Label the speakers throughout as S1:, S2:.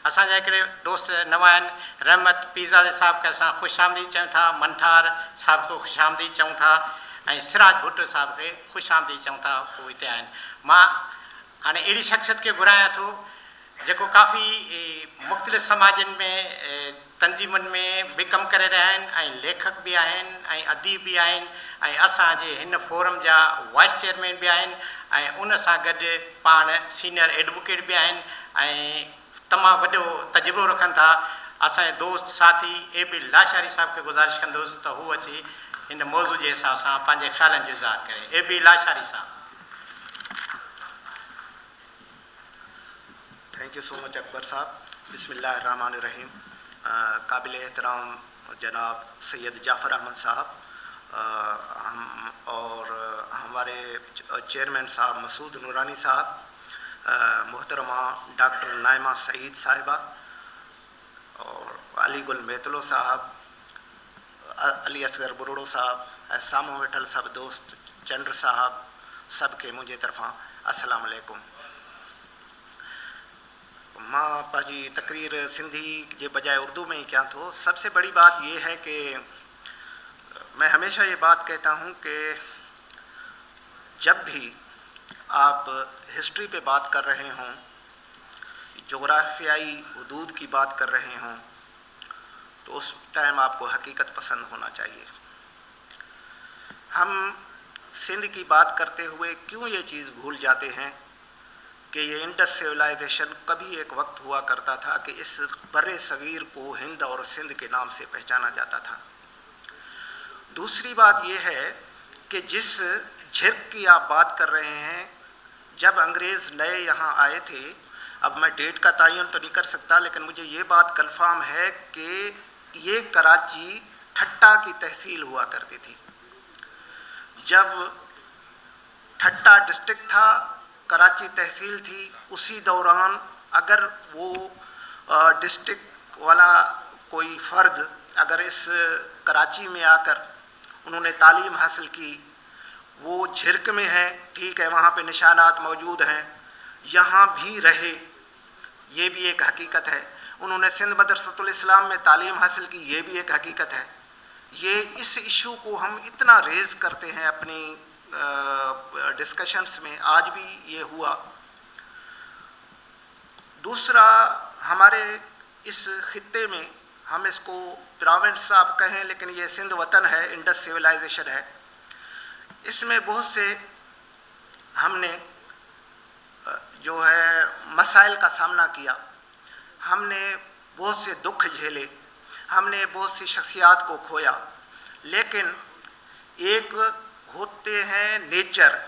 S1: असांजा हिकिड़े दोस्त नवां आहिनि, रहमत पिज़्ज़ा साहिब खे असां ख़ुशि आमदीद चऊं था, मंठार साहिब खे ख़ुशि आमदीद चऊं था, ऐं सिराज भुट्टो साहिब खे ख़ुशि आमदीद चऊं था, उहे हिते आहिनि। मां हाणे अहिड़ी शख़्सियत खे घुरायां थो जेको काफ़ी मुख़्तलिफ़ समाजनि में तंज़ीमुनि में बि कमु करे रहिया आहिनि, ऐं लेखक बि आहिनि, ऐं अदीब बि आहिनि, ऐं असांजे हिन फोरम जा वाइस चेयरमैन बि आहिनि, ऐं उन सां गॾु पाण सीनियर एडवोकेट बि आहिनि, ऐं तमामु वॾो तजुर्बो रखनि था। असांजे दोस्त साथी ए बी लाशारी साहिब खे गुज़ारिश कंदुसि त हू अची हिन मौज़ू जे हिसाब सां पंहिंजे ख़्यालनि जो इज़हार करे। ए बी लाशारी साहिब।
S2: Thank you so much Akbar साहब। बिस्मिल्लाहिर्रहमानिर्रहीम। काबिल एहतराम जनाब सैयद जाफ़र अहमद साहब और हमारे चेयरमैन साहब मसूद नूरानी साहब, मोहतरमा डॉक्टर नाइमा सईद साहिबा और अली गुल मेतलो साहब, अली असगर बुरोड़ो साहब, सामो वेठल सब दोस्त चंद्र साहब, सब के मुझे तरफा अस्सलाम वालेकुम। मां पंहिंजी तकरीर सिंधी के बजाय उर्दू में ही क्या तो। सबसे बड़ी बात ये है कि मैं हमेशा ये बात कहता हूँ कि जब भी आप हिस्ट्री पे बात कर रहे हों, जोग्राफियाई हदूद की बात कर रहे हों, तो उस टाइम आपको हकीकत पसंद होना चाहिए। हम सिंध की बात करते हुए क्यों ये चीज़ भूल जाते हैं कि ये इंडस सिविलाइजेशन कभी एक वक्त हुआ करता था कि इस बर्रे सगीर को हिंद और सिंध के नाम से पहचाना जाता था। दूसरी बात ये है कि जिस झिरक की आप बात कर रहे हैं, जब अंग्रेज़ नए यहाँ आए थे, अब मैं डेट का तयन तो नहीं कर सकता, लेकिन मुझे ये बात कन्फर्म है कि ये कराची ठट्टा की तहसील हुआ करती थी। जब ठट्टा डिस्ट्रिक्ट था, कराची तहसील थी, उसी दौरान अगर वो डिस्ट्रिक्ट वाला कोई फ़र्द अगर इस कराची में आकर उन्होंने तालीम हासिल की, वो झिरक में है, ठीक है, वहाँ पे निशानात मौजूद हैं, यहाँ भी रहे, ये भी एक हकीकत है। उन्होंने सिंध मदरसतुल इस्लाम में तालीम हासिल की, ये भी एक हकीकत है। ये इस इशू को हम इतना रेज़ करते हैं अपनी डिस्कशंस में, आज भी ये हुआ। दूसरा, हमारे इस खित्ते में, हम इसको पिरामिड साहब कहें लेकिन ये सिंध वतन है, इंडस सिविलाइजेशन है, इसमें बहुत से हमने जो है मसाइल का सामना किया, हमने बहुत से दुख झेले, हमने बहुत सी शख्सियात को खोया, लेकिन एक होते हैं नेचर,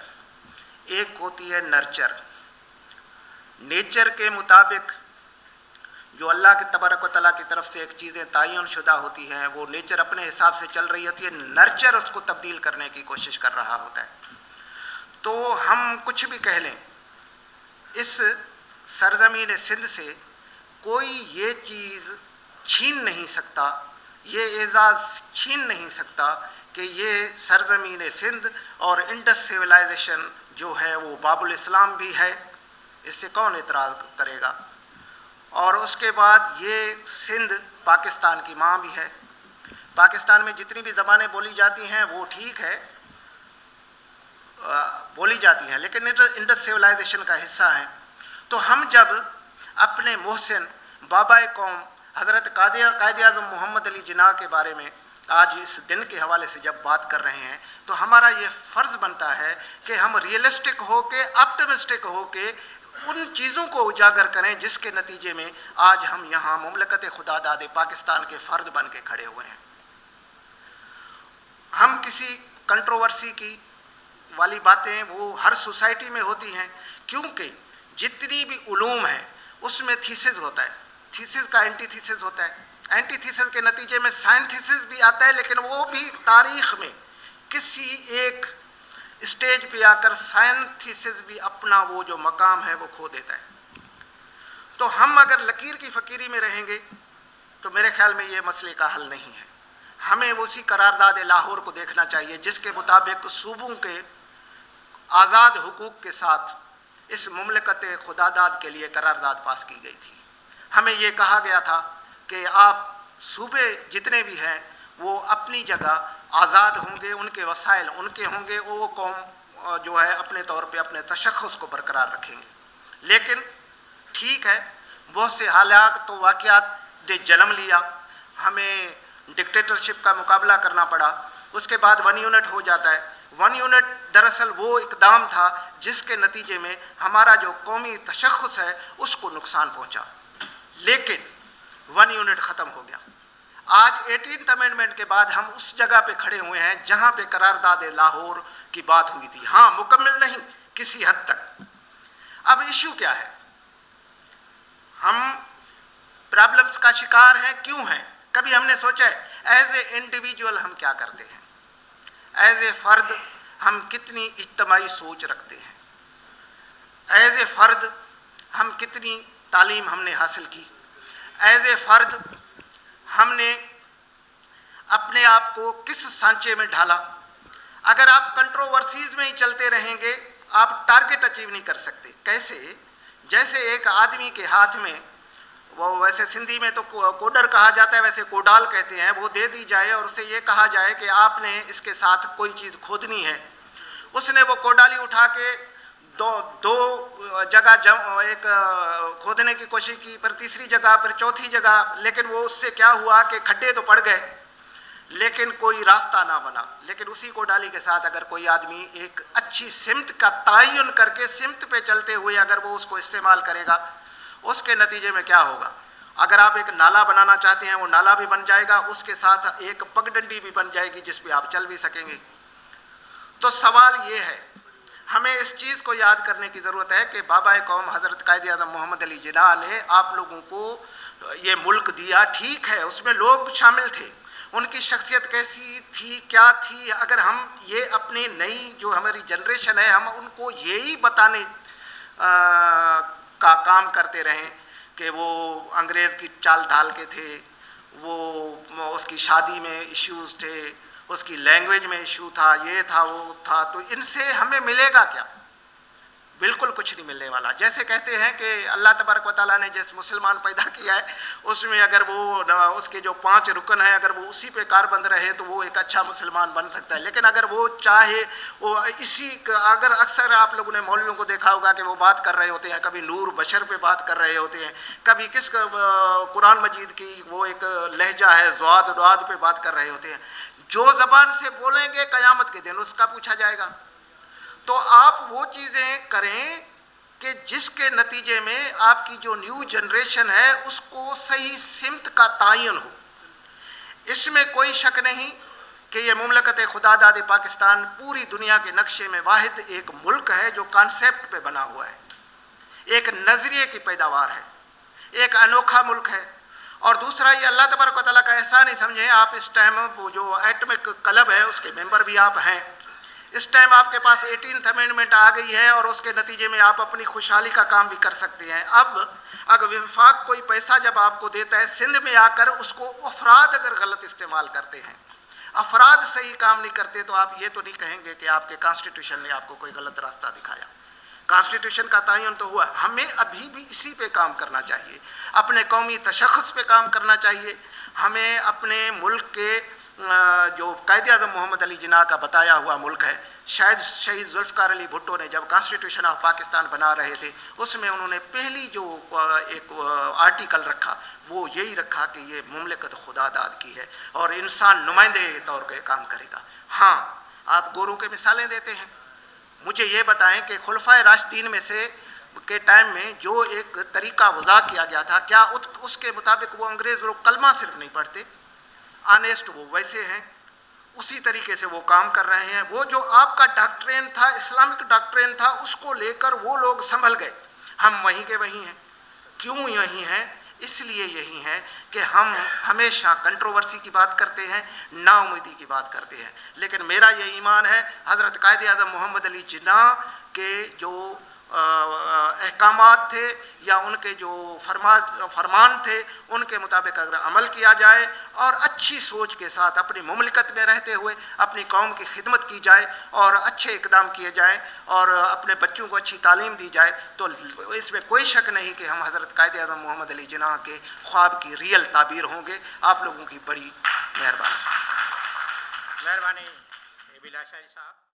S2: एक होती है नर्चर। नेचर के मुताबिक जो अल्लाह के तबारक व तआला की तरफ से एक चीज़ें तयन शुदा होती हैं, वो नेचर अपने हिसाब से चल रही होती है, नर्चर उसको तब्दील करने की कोशिश कर रहा होता है। तो हम कुछ भी कह लें, इस सरजमीन सिंध से कोई ये चीज़ छीन नहीं सकता, ये एजाज़ छीन नहीं सकता कि ये सरजमीन सिंध और इंडस सिविलाइजेशन जो है वो बाबुल इस्लाम भी है, इससे कौन एतराज़ करेगा। और उसके बाद ये सिंध पाकिस्तान की माँ भी है। पाकिस्तान में जितनी भी ज़बानें बोली जाती हैं वो ठीक है, बोली जाती हैं, लेकिन इंडस सिविलाइजेशन का हिस्सा हैं। तो हम जब अपने मोहसिन बाबा कौम हज़रत कायद आज़म मोहम्मद अली जिन्ना के बारे में आज इस दिन के हवाले से जब बात कर रहे हैं, तो हमारा ये फ़र्ज़ बनता है कि हम रियलिस्टिक हो के, ऑप्टिमिस्टिक हो के उन चीज़ों को उजागर करें जिसके नतीजे में आज हम यहाँ मुमलकत खुदादाद पाकिस्तान के फ़र्द बन के खड़े हुए हैं। हम किसी कंट्रोवर्सी की वाली बातें वो हर सोसाइटी में होती हैं, क्योंकि जितनी भी उलूम है उसमें थीसिस होता है, थीसिस का एंटी थीसिस होता है, एंटी थीसिस के नतीजे में साइंथिसिस भी आता है, लेकिन वो भी तारीख़ में किसी एक स्टेज पे आकर साइंथिसिस भी अपना वो जो मकाम है वो खो देता है। तो हम अगर लकीर की फ़कीरी में रहेंगे तो मेरे ख्याल में ये मसले का हल नहीं है। हमें उसी करारदाद लाहौर को देखना चाहिए जिसके मुताबिक सूबों के आज़ाद हुकूक के साथ इस मुमलकत खुदादाद के लिए करारदाद पास की गई थी। हमें ये कहा गया था कि आप सूबे जितने भी हैं वो अपनी जगह आज़ाद होंगे, उनके वसाइल उनके होंगे, वो कौम जो है अपने तौर पे अपने तशख़्ख़ुस को बरकरार रखेंगे। लेकिन ठीक है, बहुत से हालात तो वाक़यात ने जन्म लिया, हमें डिक्टेटरशिप का मुकाबला करना पड़ा, उसके बाद 1 यूनिट हो जाता है। 1 यूनिट दरअसल वो इक़दाम था जिसके नतीजे में हमारा जो कौमी तशख़्ख़ुस है उसको नुकसान पहुँचा, लेकिन 1 यूनिट ख़त्म हो गया। आज 18th अमेंडमेंट के बाद हम उस जगह पे खड़े हुए हैं जहाँ पे करारदाद लाहौर की बात हुई थी। हाँ, मुकम्मल नहीं, किसी हद तक। अब इशू क्या है? हम प्रॉब्लम्स का शिकार हैं, क्यों हैं? कभी हमने सोचा है एज ए इंडिविजुअल हम क्या करते हैं, एज ए फ़र्द हम कितनी इज्तमाही सोच रखते हैं, एज ए फ़र्द हम कितनी तालीम हमने हासिल की, एज ए फ़र्द हमने अपने आप को किस सांचे में ढाला। अगर आप कंट्रोवर्सीज़ में ही चलते रहेंगे आप टारगेट अचीव नहीं कर सकते। कैसे? जैसे एक आदमी के हाथ में, वो वैसे सिंधी में तो कोडर कहा जाता है, वैसे कोडाल कहते हैं, वो दे दी जाए और उसे ये कहा जाए कि आपने इसके साथ कोई चीज़ खोदनी है। उसने वो कोडाली उठा के दो जगह एक खोदने की कोशिश की, फिर तीसरी जगह, फिर चौथी जगह, लेकिन वो उससे क्या हुआ कि खड्डे तो पड़ गए लेकिन कोई रास्ता ना बना। लेकिन उसी कोडाली के साथ अगर कोई आदमी एक अच्छी सिमत का तयन करके सिमत पे चलते हुए अगर वो उसको इस्तेमाल करेगा, उसके नतीजे में क्या होगा? अगर आप एक नाला बनाना चाहते हैं वो नाला भी बन जाएगा, उसके साथ एक पगडंडी भी बन जाएगी जिस पे आप चल भी सकेंगे। तो सवाल ये है, हमें इस चीज़ को याद करने की ज़रूरत है कि बाबा कौम हज़रत कायद आज़म मोहम्मद अली जिन्ना ने आप लोगों को ये मुल्क दिया, ठीक है, उसमें लोग शामिल थे, उनकी शख्सियत कैसी थी, क्या थी। अगर हम ये अपनी नई जो हमारी जनरेशन है हम उनको यही बताने का काम करते रहें कि वो अंग्रेज़ की चाल ढाल के थे, वो उसकी शादी में इश्यूज़ थे, उसकी लैंग्वेज में इशू था, ये था वो था, तो इनसे हमें मिलेगा क्या? बिल्कुल कुछ नहीं मिलने वाला। जैसे कहते हैं कि अल्लाह तबारक व तआला ने जिस मुसलमान पैदा किया है उसमें अगर वो उसके जो 5 रुकन है अगर वो उसी पे कारबंद रहे तो वो एक अच्छा मुसलमान बन सकता है। लेकिन अगर वो चाहे वो अगर अक्सर आप लोगों ने मौलवियों को देखा होगा कि वो बात कर रहे होते हैं, कभी नूर बशर पे बात कर रहे होते हैं, कभी किस कुरान मजीद की वो एक लहजा है ज़्वाद पे बात कर रहे होते हैं। जो ज़बान से बोलेंगे क़यामत के दिन उसका पूछा जाएगा। तो आप वो चीज़ें करें कि जिसके नतीजे में आपकी जो न्यू जनरेशन है उसको सही सिमत का तयन हो। इसमें कोई शक नहीं कि ये मुमलकत खुदादाद पाकिस्तान पूरी दुनिया के नक्शे में वाहिद एक मुल्क है जो कॉन्सेप्ट पे बना हुआ है, एक नज़रिए की पैदावार है, एक अनोखा मुल्क है। और दूसरा ये अल्लाह तबारक व तआला का एहसान ही समझें, आप इस टाइम वो जो एटमिक क्लब है उसके मेंबर भी आप हैं। इस टाइम आपके पास 18th अमेंडमेंट आ गई है और उसके नतीजे में आप अपनी खुशहाली का काम भी कर सकते हैं। अब अगर विफाक कोई पैसा जब आपको देता है सिंध में आकर, उसको अफराद अगर गलत इस्तेमाल करते हैं, अफराद सही काम नहीं करते, तो आप ये तो नहीं कहेंगे कि आपके कॉन्स्टिट्यूशन ने आपको कोई गलत रास्ता दिखाया। कॉन्स्टिट्यूशन का तयन तो हुआ, हमें अभी भी इसी पे काम करना चाहिए, अपने कौमी तशख़्ख़ुस पे काम करना चाहिए। हमें अपने मुल्क के जो कायद आज़म मोहम्मद अली जिन्ना का बताया हुआ मुल्क है, शायद शहीद जुल्फ़िकार अली भुट्टो ने जब कॉन्स्टिट्यूशन ऑफ पाकिस्तान बना रहे थे उसमें उन्होंने पहली जो एक आर्टिकल रखा वो यही रखा कि ये मुमलकत खुदादाद की है और इंसान नुमाइंदे के तौर पर काम करेगा। हाँ, आप गोरों के मिसालें देते हैं, मुझे ये बताएं कि खुलफाए राशिदीन में से के टाइम में जो एक तरीका वज़ा किया गया था, क्या उसके मुताबिक वो अंग्रेज़ लोग कलमा सिर्फ नहीं पढ़ते, ऑनेस्ट वो वैसे हैं, उसी तरीके से वो काम कर रहे हैं। वो जो आपका डॉक्ट्रिन था, इस्लामिक डॉक्ट्रिन था, उसको लेकर वो लोग संभल गए। हम वहीं के वहीं हैं। क्यों यहीं हैं? इसलिए यही है कि हम हमेशा कंट्रोवर्सी की बात करते हैं, नाउमीदी की बात करते हैं। लेकिन मेरा ये ईमान है हज़रत कायद आज़म मोहम्मद अली जिन्ना के जो احکامات تھے یا ان کے جو فرمان تھے ان کے مطابق اگر عمل کیا جائے اور اچھی سوچ کے ساتھ اپنی مملکت میں رہتے ہوئے اپنی قوم کی خدمت کی جائے اور اچھے اقدام کیے جائیں اور اپنے بچوں کو اچھی تعلیم دی جائے تو اس میں کوئی شک نہیں کہ ہم حضرت قائد اعظم محمد علی جناح کے خواب کی ریئل تعبیر ہوں گے. آپ لوگوں کی بڑی مہربانی.
S1: مہربانی ابیلاشا صاحب.